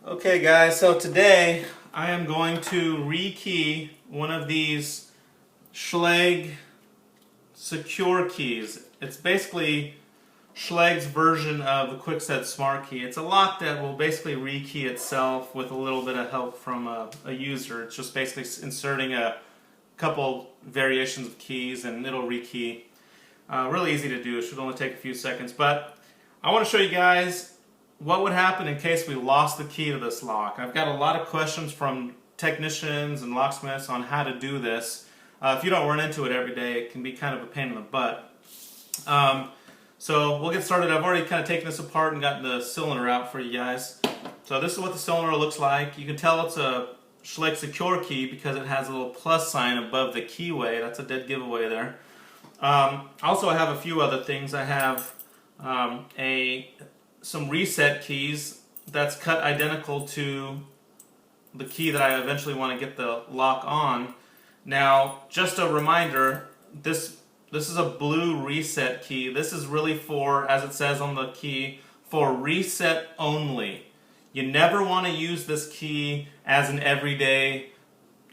Okay guys, so today I am going to rekey one of these Schlage secure keys. It's basically Schlage's version of the Quickset Smart Key. It's a lock that will basically rekey itself with a little bit of help from a user. It's just basically inserting a couple variations of keys and it'll rekey. Really easy to do. It should only take a few seconds, but I want to show you guys what would happen in case we lost the key to this lock. I've got a lot of questions from technicians and locksmiths on how to do this. If you don't run into it every day, it can be kind of a pain in the butt. So we'll get started. I've already kind of taken this apart and gotten the cylinder out for you guys. So this is what the cylinder looks like. You can tell it's a Schlage secure key because it has a little plus sign above the keyway. That's a dead giveaway there. Also, I have a few other things. I have some reset keys that's cut identical to the key that I eventually want to get the lock on. Now, just a reminder, this is a blue reset key. This is really for, as it says on the key, for reset only. You never want to use this key as an everyday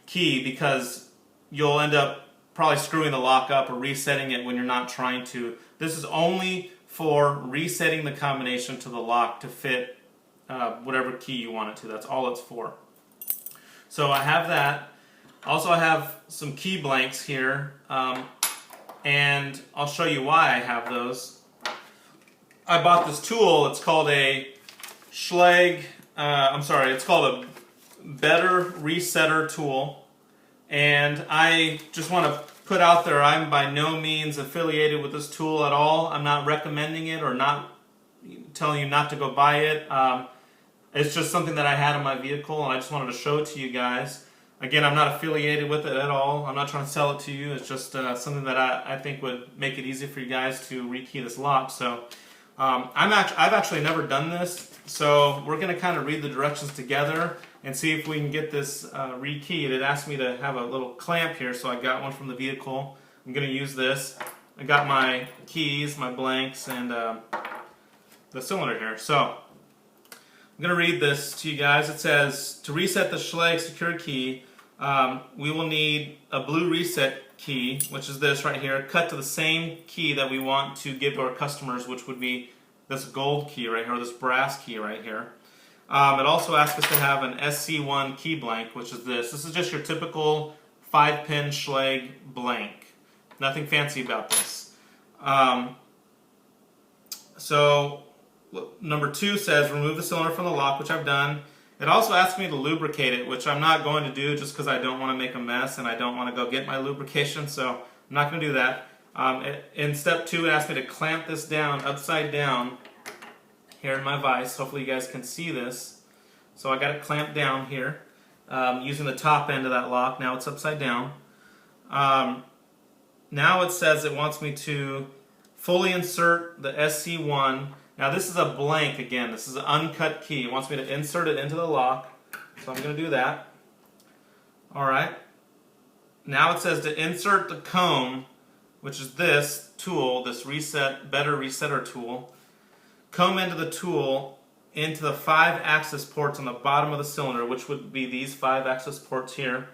key because you'll end up probably screwing the lock up or resetting it when you're not trying to. This is only for resetting the combination to the lock to fit whatever key you want it to. That's all it's for. So I have that. Also, I have some key blanks here, and I'll show you why I have those. I bought this tool. It's called a Schlage. It's called a Better Resetter tool, and I just want to put out there, I'm by no means affiliated with this tool at all. I'm not recommending it or not telling you not to go buy it. It's just something that I had in my vehicle and I just wanted to show it to you guys. Again, I'm not affiliated with it at all. I'm not trying to sell it to you. It's just something that I think would make it easy for you guys to rekey this lock. So I've actually never done this. So we're going to kind of read the directions together and see if we can get this rekeyed. It asked me to have a little clamp here, so I got one from the vehicle. I'm going to use this. I got my keys, my blanks, and the cylinder here. So I'm going to read this to you guys. It says, to reset the Schlage secure key, we will need a blue reset key, which is this right here, cut to the same key that we want to give to our customers, which would be this gold key right here, or this brass key right here. It also asks us to have an SC1 key blank, which is this. This is just your typical 5-pin Schlage blank. Nothing fancy about this. So number 2 says remove the cylinder from the lock, which I've done. It also asks me to lubricate it, which I'm not going to do just because I don't want to make a mess and I don't want to go get my lubrication, so I'm not going to do that. In step 2, it asked me to clamp this down upside down here in my vise. Hopefully you guys can see this. So I got it clamped down here using the top end of that lock. Now it's upside down. Now it says it wants me to fully insert the SC1. Now this is a blank again. This is an uncut key. It wants me to insert it into the lock. So I'm going to do that. Alright. Now it says to insert the comb, which is this tool, this Better Resetter tool. Comb into the tool into the 5 access ports on the bottom of the cylinder, which would be these 5 access ports here.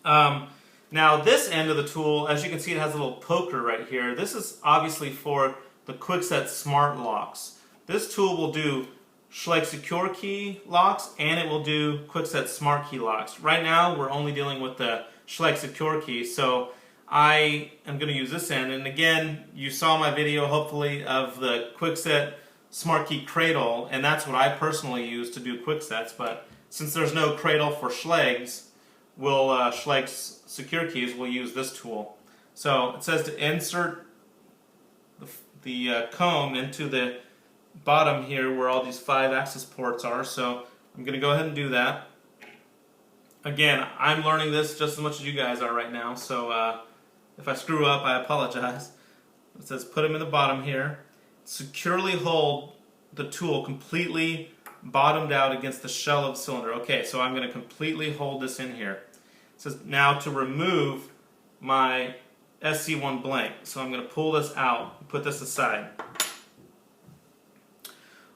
Now this end of the tool, as you can see, it has a little poker right here. This is obviously for the Quickset Smart locks. This tool will do Schlage secure key locks and it will do Quickset Smart key locks. Right now we're only dealing with the Schlage secure key, so I am going to use this end. And again, you saw my video hopefully of the Quickset Smart Key Cradle, and that's what I personally use to do Quicksets. But since there's no cradle for Schlages, Schlage secure keys, we'll use this tool. So it says to insert the comb into the bottom here where all these 5 access ports are. So I'm going to go ahead and do that. Again, I'm learning this just as much as you guys are right now, so if I screw up, I apologize. It says put them in the bottom here. Securely hold the tool completely bottomed out against the shell of the cylinder. Okay, so I'm going to completely hold this in here. It says now to remove my SC1 blank. So I'm going to pull this out and put this aside.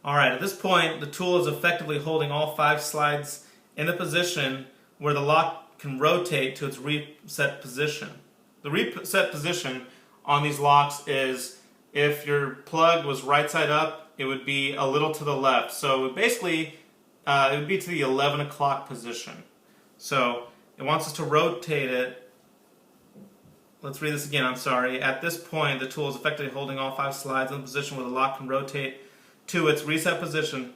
Alright, at this point the tool is effectively holding all 5 slides in the position where the lock can rotate to its reset position. The reset position on these locks is, if your plug was right side up, it would be a little to the left. So basically, it would be to the 11 o'clock position. So it wants us to rotate it. Let's read this again, I'm sorry. At this point, the tool is effectively holding all 5 slides in the position where the lock can rotate to its reset position.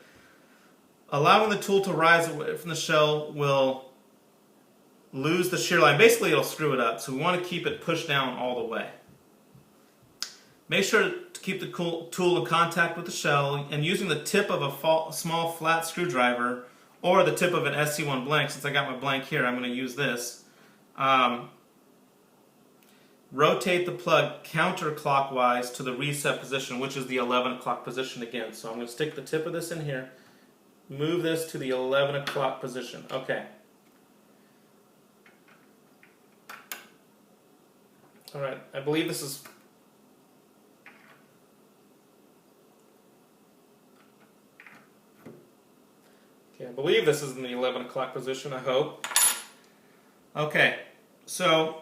Allowing the tool to rise away from the shell will lose the shear line. Basically, it'll screw it up. So we want to keep it pushed down all the way. Make sure to keep the tool in contact with the shell, and using the tip of a small flat screwdriver or the tip of an SC1 blank. Since I got my blank here, I'm going to use this. Rotate the plug counterclockwise to the reset position, which is the 11 o'clock position again. So I'm going to stick the tip of this in here, move this to the 11 o'clock position. Okay. Alright, I believe this is... Okay, I believe this is in the 11 o'clock position, I hope. Okay, so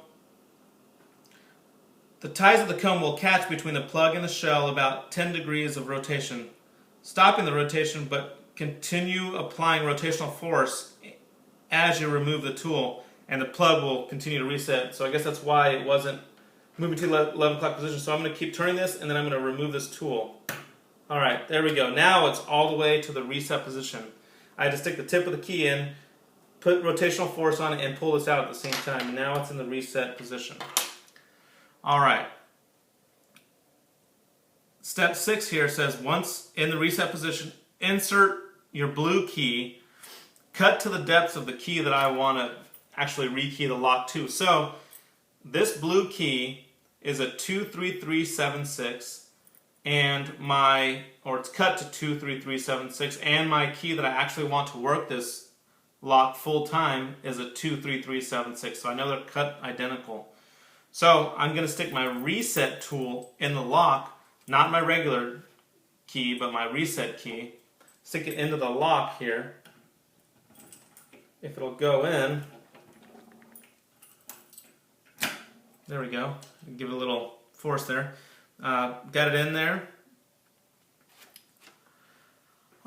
the ties of the comb will catch between the plug and the shell about 10 degrees of rotation, stopping the rotation but continue applying rotational force as you remove the tool, and the plug will continue to reset. So I guess that's why it wasn't moving to the 11 o'clock position. So I'm going to keep turning this, and then I'm going to remove this tool. Alright, there we go. Now it's all the way to the reset position. I had to stick the tip of the key in, put rotational force on it, and pull this out at the same time. And now it's in the reset position. Alright. Step 6 here says, once in the reset position, insert your blue key, cut to the depths of the key that I want to actually rekey the lock to. So this blue key is a 23376, and it's cut to 23376, and my key that I actually want to work this lock full time is a 23376. So I know they're cut identical. So I'm going to stick my reset tool in the lock, not my regular key, but my reset key. Stick it into the lock here. If it'll go in. There we go. Give it a little force there. Got it in there.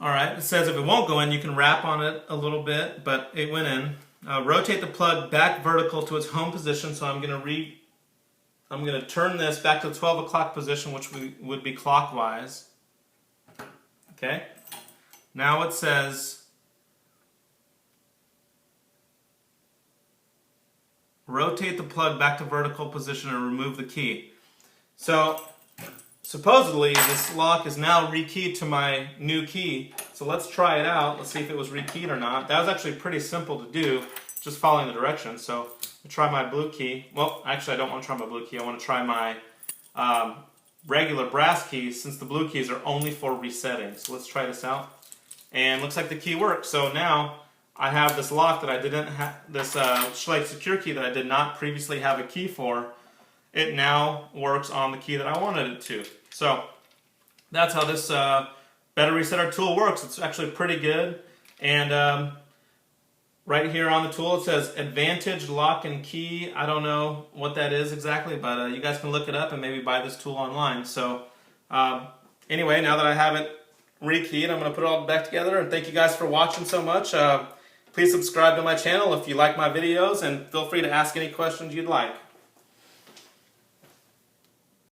Alright, it says if it won't go in, you can wrap on it a little bit, but it went in. Rotate the plug back vertical to its home position, so I'm going to turn this back to the 12 o'clock position, which would be clockwise. Okay. Now it says rotate the plug back to vertical position and remove the key. So supposedly this lock is now rekeyed to my new key. So let's try it out. Let's see if it was rekeyed or not. That was actually pretty simple to do, just following the directions. So I'll try my blue key. Well, actually I don't want to try my blue key. I want to try my regular brass keys, since the blue keys are only for resetting. So let's try this out. And looks like the key works. So now I have this lock that I didn't have, this Schlage secure key that I did not previously have a key for. It now works on the key that I wanted it to. So that's how this battery resetter tool works. It's actually pretty good. And right here on the tool it says Advantage Lock and Key. I don't know what that is exactly, but you guys can look it up and maybe buy this tool online. So anyway, now that I have it rekeyed, I'm going to put it all back together, and thank you guys for watching so much. Please subscribe to my channel if you like my videos, and feel free to ask any questions you'd like.